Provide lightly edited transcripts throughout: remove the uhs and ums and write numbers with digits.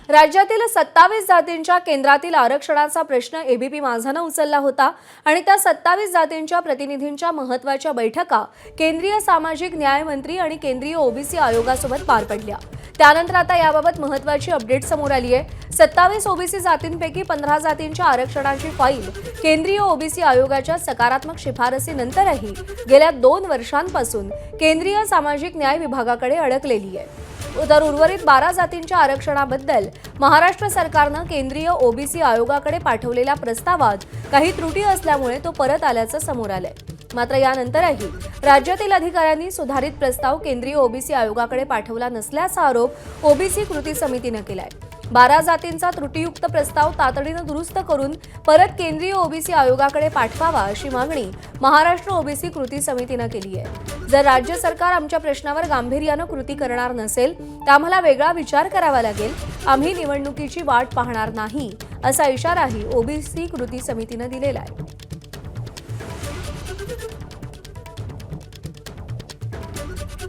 राज्यातील 27 जातींच्या केंद्रातील आरक्षणाचा प्रश्न एबीपी माझानं उचलला होता आणि त्या 27 जातींच्या प्रतिनिधींच्या महत्त्वाच्या बैठका केंद्रीय सामाजिक न्याय मंत्री आणि केंद्रीय ओबीसी आयोगासोबत पार पडल्या। त्यानंतर आता याबाबत महत्त्वाची अपडेट समोर आली आहे। 27 ओबीसी जातींपैकी 15 जातींच्या आरक्षणाची फाईल केंद्रीय ओबीसी आयोगाच्या सकारात्मक शिफारसीनंतरही गेल्या 2 वर्षांपासून केंद्रीय सामाजिक न्याय विभागाकडे अडकलेली आहे। तर उर्वरित 12 जातींच्या आरक्षणाबद्दल महाराष्ट्र सरकारनं केंद्रीय ओबीसी आयोगाकडे पाठवलेल्या प्रस्तावात काही त्रुटी असल्यामुळे तो परत आल्याचं समोर आलंय। मात्र यानंतरही राज्यातील अधिकाऱ्यांनी सुधारित प्रस्ताव केंद्रीय ओबीसी आयोगाकडे पाठवला नसल्याचा आरोप ओबीसी कृती समितीने केलाय। 12 जातींचा त्रुटीयुक्त प्रस्ताव तातडीने दुरुस्त करून परत केंद्रीय ओबीसी आयोगाकडे पाठवावा अशी मागणी महाराष्ट्र ओबीसी कृती समितीने केली आहे। जर राज्य सरकार आमच्या प्रश्नावर गांभीर्याने कृती करणार नसेल तर आम्हाला वेगळा विचार करावा लागेल। आम्ही निवडणुकीची वाट पाहणार नाही असा इशाराही ओबीसी कृती समितीने दिलेला आहे।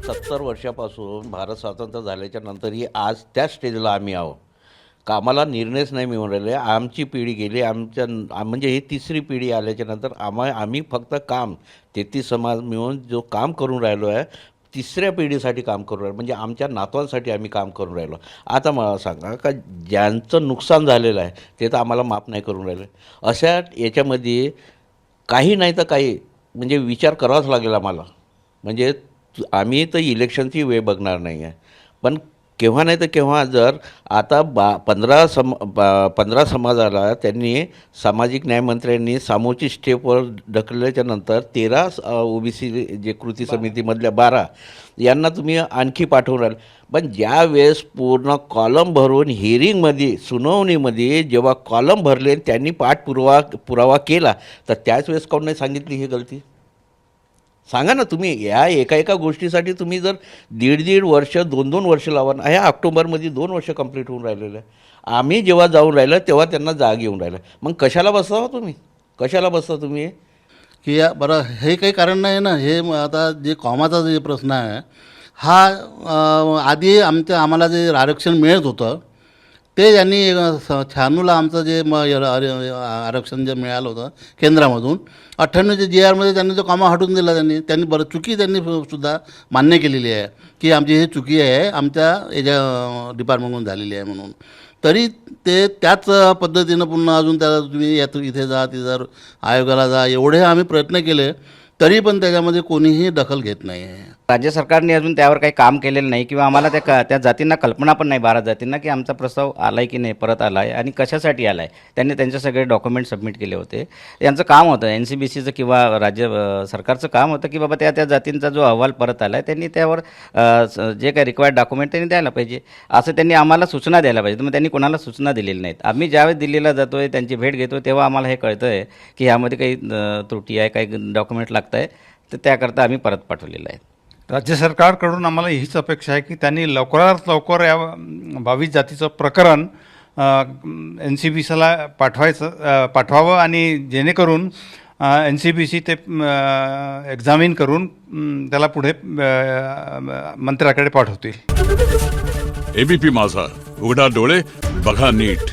70 वर्षापासून भारत स्वतंत्र झाल्याच्या नंतरही आज त्या स्टेजला आम्ही आहोत। कामाला निर्णयच नाही मिळून राहिले। आमची पिढी गेली, आमच्या म्हणजे ही तिसरी पिढी आल्याच्या नंतर आम्ही फक्त काम 33 समाज मिळून जो काम करून राहिलो आहे, तिसऱ्या पिढीसाठी काम करून राहिलो, म्हणजे आमच्या नातवांसाठी आम्ही काम करून राहिलो। आता मला सांगा का ज्यांचं नुकसान झालेलं आहे ते तर आम्हाला माफ नाही करून राहिले। अशा याच्यामध्ये काही नाही तर काही म्हणजे विचार करावाच लागेल आम्हाला। म्हणजे आम्ही तर इलेक्शनची वेळ बघणार नाही आहे, पण केव्हा नाही तर केव्हा जर आता 15 समाजाला त्यांनी सामाजिक न्यायमंत्र्यांनी सामूहिक स्टेपवर ढकलल्याच्या नंतर 13 ओबीसी जे कृती समितीमधल्या 12 यांना तुम्ही आणखी पाठवून राहिले। पण ज्या वेळेस पूर्ण कॉलम भरून हिअरिंगमध्ये सुनावणीमध्ये जेव्हा कॉलम भरले त्यांनी पुरावा केला तर त्याच वेळेस कोण नाही सांगितली ही गलती? सांगा ना तुम्ही। या एका गोष्टीसाठी तुम्ही जर दीड वर्ष 2 वर्ष लावा ना। ह्या ऑक्टोबरमध्ये 2 वर्ष कंप्लीट होऊन राहिलेलं आहे। आम्ही जेव्हा जाऊन राहिलं तेव्हा त्यांना जाग येऊन राहिलं। मग कशाला बसता तुम्ही? कशाला बसता तुम्ही? की या बरं हे काही कारण नाही ना। हे आता जे कॉमाचा जे प्रश्न आहे हा आधी आम्हाला जे आरक्षण मिळत होतं ते यांनी 96ला आमचं जे आरक्षण जे मिळालं होतं केंद्रामधून 98च्या GRमध्ये त्यांनी तो कॉमा हटवून दिला। त्यांनी बरं चुकी त्यांनी सुद्धा मान्य केलेली आहे की आमची ही चुकी आहे, आमच्या याच्या डिपार्टमेंटमधून झालेली आहे म्हणून। तरी ते त्याच पद्धतीनं पुन्हा अजून त्याला तुम्ही इथे जा तिथे जा आयोगाला जा एवढे आम्ही प्रयत्न केले तरी पण त्याच्यामध्ये कोणीही दखल घेत नाही आहे। राज्य सरकारने अजून त्यावर काही काम केलेलं नाही किंवा आम्हाला त्या जातींना कल्पना पण नाही 12 जातींना की आमचा प्रस्ताव आलाय की नाही, परत आलाय आणि कशासाठी आलाय। त्यांनी त्यांचे सगळे डॉक्युमेंट सबमिट केले होते। यांचं काम होतं NCBCचं किंवा राज्य सरकारचं काम होतं की बाबा त्या जातींचा जो अहवाल परत आलाय त्यांनी त्यावर जे काही रिक्वायर्ड डॉक्युमेंट त्यांनी द्यायला पाहिजे असं त्यांनी आम्हाला सूचना द्यायला पाहिजे। मग त्यांनी कोणाला सूचना दिलेली नाहीत। आम्ही ज्यावेळेस दिल्लीला जातोय त्यांची भेट घेतो तेव्हा आम्हाला हे कळतं आहे की ह्यामध्ये काही त्रुटी आहे, काही डॉक्युमेंट लागत आहे, तर त्याकरता आम्ही परत पाठवलेलं आहे। राज्य सरकारकडून आम्हाला हीच अपेक्षा आहे की त्यांनी लवकरात लवकर या 22 जातीचं प्रकरण NCBCला पाठवावं आणि जेणेकरून NCBC ते एक्झामिन करून त्याला पुढे मंत्र्याकडे पाठवतील। एबीपी माझा, उघडा डोळे बघा नीट।